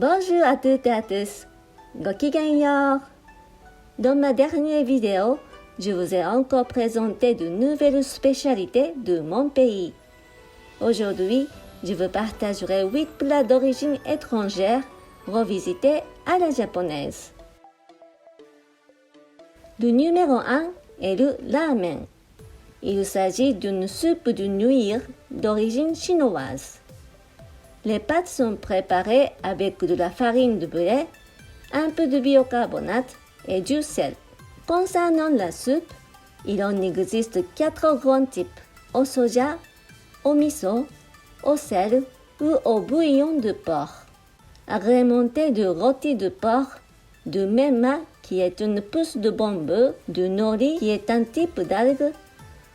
Bonjour à toutes et à tous. ごきげんよう. Dans ma dernière vidéo, je vous ai encore présenté de nouvelles spécialités de mon pays. Aujourd'hui, je vous partagerai 8 plats d'origine étrangère revisités à la japonaise. Le numéro 1 est le ramen. Il s'agit d'une soupe de nouilles d'origine chinoise. Les pâtes sont préparées avec de la farine de blé, un peu de bicarbonate et du sel. Concernant la soupe, il en existe 4 grands types: au soja, au miso, au sel ou au bouillon de porc. Agrémenté de rôti de porc, de mema qui est une pousse de bambou, de nori qui est un type d'algue,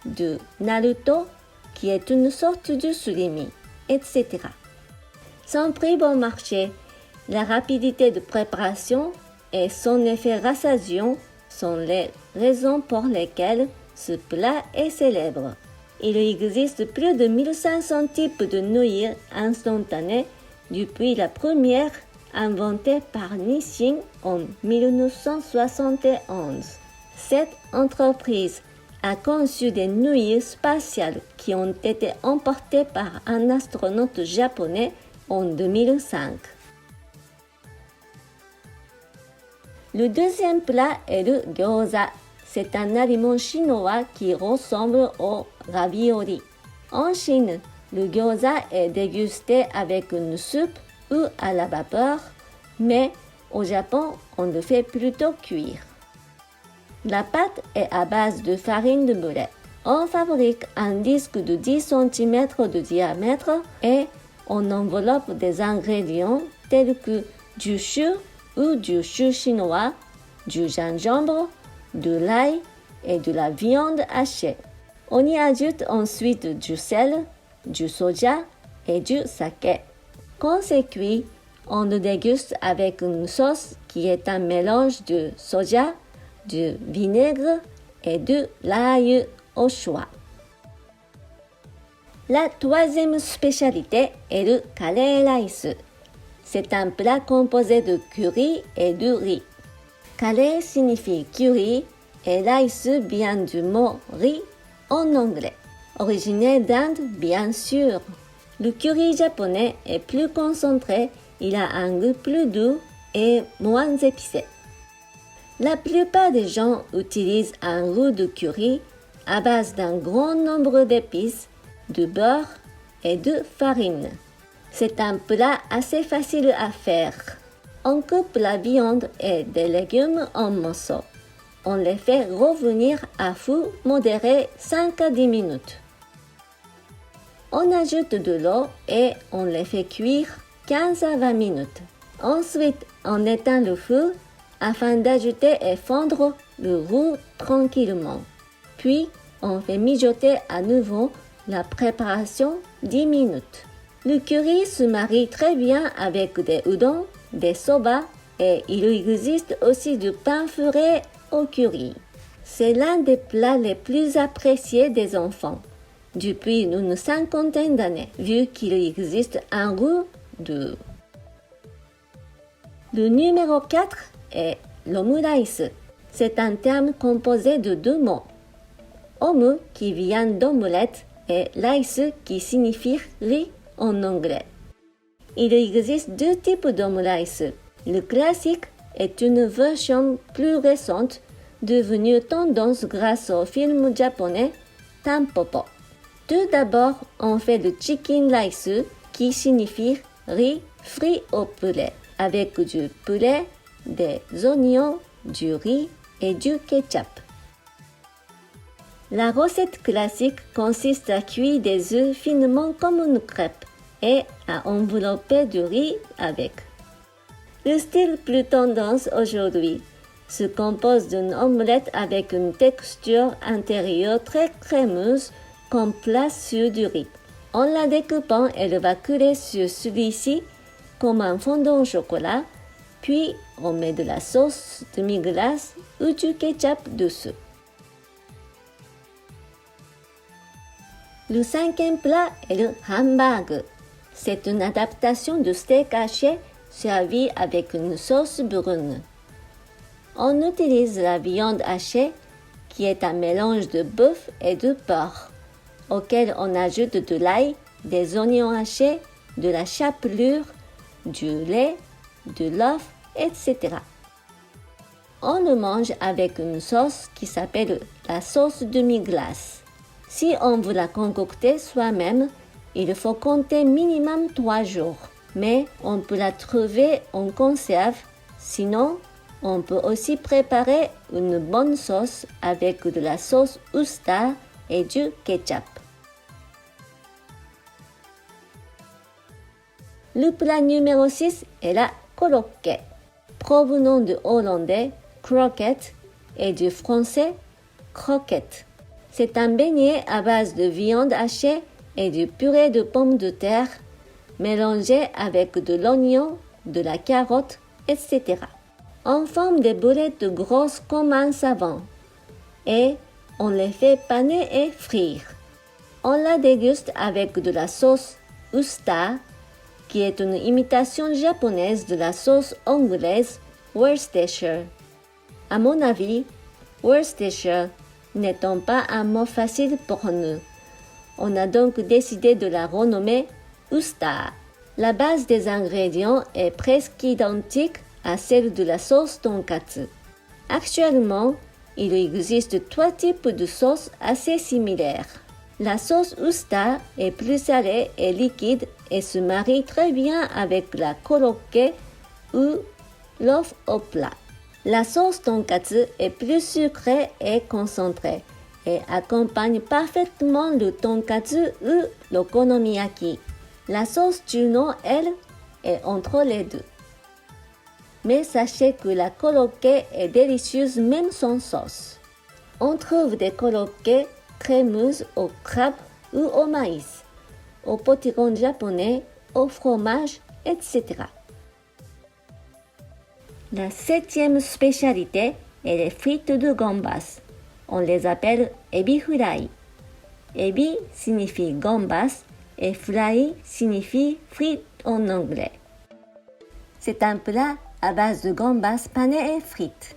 de naruto qui est une sorte de surimi, etc. Son prix bon marché, la rapidité de préparation et son effet rassasiant sont les raisons pour lesquelles ce plat est célèbre. Il existe plus de 1500 types de nouilles instantanées depuis la première inventée par Nissin en 1971. Cette entreprise a conçu des nouilles spatiales qui ont été emportées par un astronaute japonais en 2005. Le deuxième plat est le gyoza. C'est un aliment chinois qui ressemble au ravioli. En Chine, le gyoza est dégusté avec une soupe ou à la vapeur, mais au Japon, on le fait plutôt cuire. La pâte est à base de farine de blé. On fabrique un disque de 10 cm de diamètre et on enveloppe des ingrédients tels que du chou ou du chou chinois, du gingembre, de l'ail et de la viande hachée. On y ajoute ensuite du sel, du soja et du saké. Quand c'est cuit, on le déguste avec une sauce qui est un mélange de soja, de vinaigre et de l'ail au choix. La troisième spécialité est le curry rice. C'est un plat composé de curry et de riz. Curry signifie curry et rice vient du mot riz en anglais. Originaire d'Inde, bien sûr. Le curry japonais est plus concentré, il a un goût plus doux et moins épicé. La plupart des gens utilisent un roux de curry à base d'un grand nombre d'épices, de beurre et de farine. C'est un plat assez facile à faire. On coupe la viande et des légumes en morceaux. On les fait revenir à feu modéré 5 à 10 minutes. On ajoute de l'eau et on les fait cuire 15 à 20 minutes. Ensuite, on éteint le feu afin d'ajouter et fondre le roux tranquillement. Puis, on fait mijoter à nouveau la préparation 10 minutes. Le curry se marie très bien avec des udon, des soba et il existe aussi du pain frais au curry. C'est l'un des plats les plus appréciés des enfants depuis une cinquantaine d'années, vu qu'il existe un goût doux. Le numéro 4 est l'omurice. C'est un terme composé de 2 mots. Omu qui vient d'omelette et rice qui signifie riz en anglais. Il existe 2 types d'omurice. Le classique est une version plus récente devenue tendance grâce au film japonais Tampopo. Tout d'abord, on fait le chicken rice qui signifie riz frit au poulet avec du poulet, des oignons, du riz et du ketchup. La recette classique consiste à cuire des œufs finement comme une crêpe et à envelopper du riz avec. Le style plus tendance aujourd'hui se compose d'une omelette avec une texture intérieure très crémeuse qu'on place sur du riz. En la découpant, elle va couler sur celui-ci comme un fondant au chocolat, puis on met de la sauce demi-glace ou du ketchup dessus. Le 5e plat est le hamburg. C'est une adaptation de steak haché servi avec une sauce brune. On utilise la viande hachée, qui est un mélange de bœuf et de porc, auquel on ajoute de l'ail, des oignons hachés, de la chapelure, du lait, de l'œuf, etc. On le mange avec une sauce qui s'appelle la sauce demi-glace. Si on veut la concocter soi-même, il faut compter minimum 3 jours, mais on peut la trouver en conserve. Sinon, on peut aussi préparer une bonne sauce avec de la sauce Worcester et du ketchup. Le plat numéro 6 est la korokke, provenant du hollandais croquette et du français croquette. C'est un beignet à base de viande hachée et du purée de pommes de terre mélangé avec de l'oignon, de la carotte, etc. On forme des boulettes grosses comme un savon et on les fait paner et frire. On la déguste avec de la sauce Worcester, qui est une imitation japonaise de la sauce anglaise Worcestershire. À mon avis, Worcestershire n'étant pas un mot facile pour nous, on a donc décidé de la renommer Worcester. La base des ingrédients est presque identique à celle de la sauce tonkatsu. Actuellement, il existe 3 types de sauces assez similaires. La sauce Worcester est plus salée et liquide et se marie très bien avec la korokke ou l'œuf au plat. La sauce tonkatsu est plus sucrée et concentrée et accompagne parfaitement le tonkatsu ou l'okonomiyaki. La sauce Juno, elle, est entre les deux. Mais sachez que la korokke est délicieuse même sans sauce. On trouve des korokke crémeuses au crabe ou au maïs, au potiron japonais, au fromage, etc. La 7e spécialité est les frites de gambas. On les appelle ebi fry. Ebi signifie gambas et fry signifie frites en anglais. C'est un plat à base de gambas panées et frites.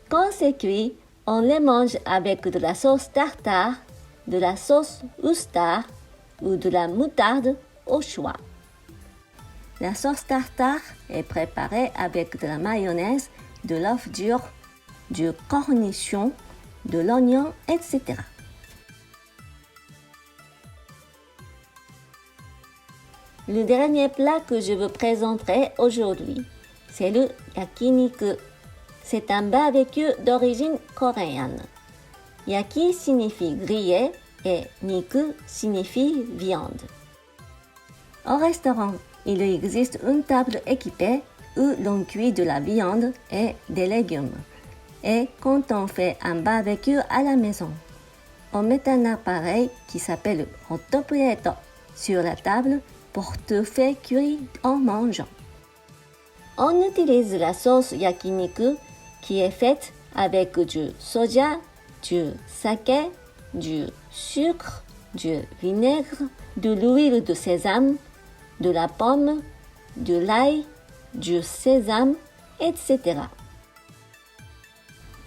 Quand c'est cuit, on les mange avec de la sauce tartare, de la sauce Worcester ou de la moutarde au choix. La sauce tartare est préparée avec de la mayonnaise, de l'œuf dur, du cornichon, de l'oignon, etc. Le dernier plat que je vous présenterai aujourd'hui, c'est le yakiniku. C'est un barbecue d'origine coréenne. Yaki signifie grillé et niku signifie viande. Au restaurant, il existe une table équipée où l'on cuit de la viande et des légumes. Et quand on fait un barbecue à la maison, on met un appareil qui s'appelle hot plate sur la table pour tout faire cuire en mangeant. On utilise la sauce yakiniku qui est faite avec du soja, du saké, du sucre, du vinaigre, de l'huile de sésame, de la pomme, de l'ail, du sésame, etc.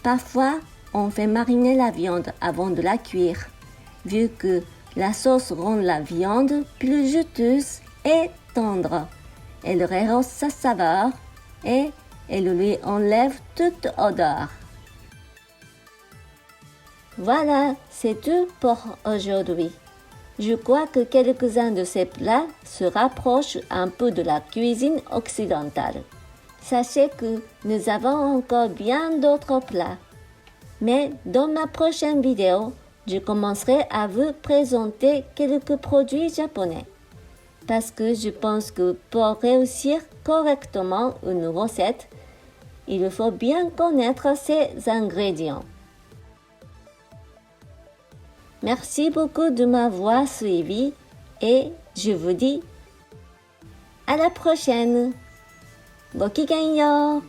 Parfois, on fait mariner la viande avant de la cuire, vu que la sauce rend la viande plus juteuse et tendre. Elle rehausse sa saveur et elle lui enlève toute odeur. Voilà, c'est tout pour aujourd'hui. Je crois que quelques-uns de ces plats se rapprochent un peu de la cuisine occidentale. Sachez que nous avons encore bien d'autres plats. Mais dans ma prochaine vidéo, je commencerai à vous présenter quelques produits japonais. Parce que je pense que pour réussir correctement une recette, il faut bien connaître ses ingrédients. Merci beaucoup de m'avoir suivi et je vous dis à la prochaine. Go kigen yo!